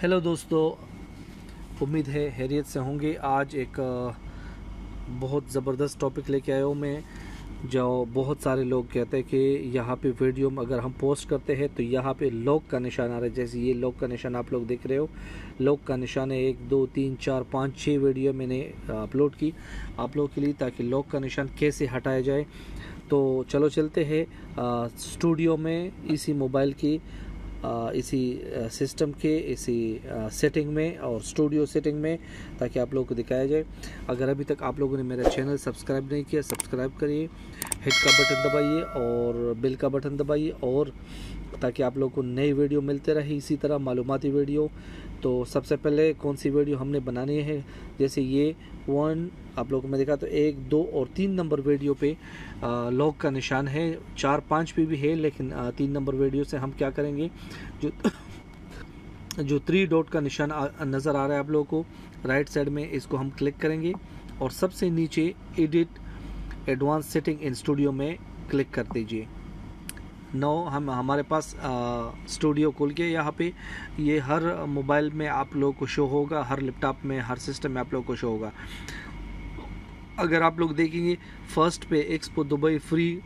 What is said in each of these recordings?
Hello दोस्तों, उम्मीद है हैरियत से होंगे। आज एक बहुत ज़बरदस्त टॉपिक लेके आया हूँ मैं। जो बहुत सारे लोग कहते हैं कि यहाँ पे वीडियो में अगर हम पोस्ट करते हैं तो यहाँ पे लॉक का निशान आ रहा है। जैसे ये लॉक का निशान आप लोग देख रहे हो, लॉक का निशान है। 1 2 3 4 5 6 वीडियो मैंने अपलोड की आप लोगों के लिए, ताकि लॉक का निशान कैसे हटाया जाए। तो चलो चलते हैं स्टूडियो में, इसी मोबाइल की इसी सिस्टम के इसी सेटिंग में और स्टूडियो सेटिंग में, ताकि आप लोगों को दिखाया जाए। अगर अभी तक आप लोगों ने मेरा चैनल सब्सक्राइब नहीं किया, सब्सक्राइब करिए, हिट का बटन दबाइए और बेल का बटन दबाइए, और ताकि आप लोगों को नई वीडियो मिलते रहे इसी तरह मालूमाती वीडियो। तो सबसे पहले कौन सी वीडियो हमने बनानी है, जैसे ये आप लोगों को मैं दिखा तो 1 2 और 3 नंबर वीडियो पे लॉक का निशान है। 4 5 पे भी है, लेकिन 3 नंबर वीडियो से हम क्या करेंगे, जो 3 डॉट का निशान नज़र आ रहा है आप लोगों को राइट साइड में, इसको हम क्लिक करेंगे और सबसे नीचे edit advance setting in studio में क्लिक कर दीजिए। हमारे पास स्टूडियो खुल के यहाँ पे ये हर मोबाइल में आप लोगों को शो होगा, हर लैपटॉप में, हर सिस्टम में आप लोगों को शो होगा। अगर आप लोग देखेंगे फर्स्ट पे एक्सपो दुबई फ्री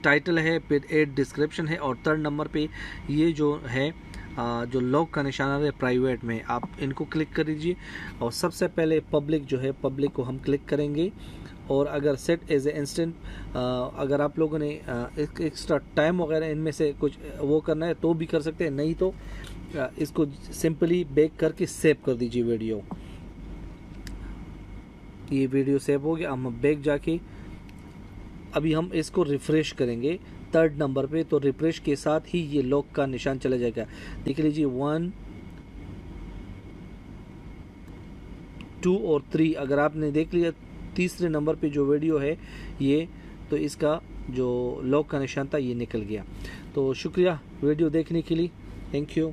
टाइटल है, फिर 8 डिस्क्रिप्शन है, और 3rd नंबर पे ये जो है जो लॉक का निशान है प्राइवेट में, आप इनको क्लिक कर दीजिए। और सबसे पहले पब्लिक जो है, पब्लिक को हम क्लिक करेंगे। और अगर सेट एज ए इंस्टेंट, अगर आप लोगों ने एक्स्ट्रा टाइम वगैरह इनमें से कुछ वो करना है तो भी कर सकते हैं, नहीं तो इसको सिंपली बैक करके सेव कर दीजिए वीडियो। ये वीडियो सेव हो गया। हम बैक जाके अभी हम इसको रिफ्रेश करेंगे 3rd नंबर पे, तो रिफ्रेश के साथ ही ये लॉक का निशान चला जाएगा। देख लीजिए 1 2 और 3। अगर आपने देख लिया तीसरे नंबर पे जो वीडियो है ये, तो इसका जो लॉक का निशान था ये निकल गया। तो शुक्रिया वीडियो देखने के लिए, थैंक यू।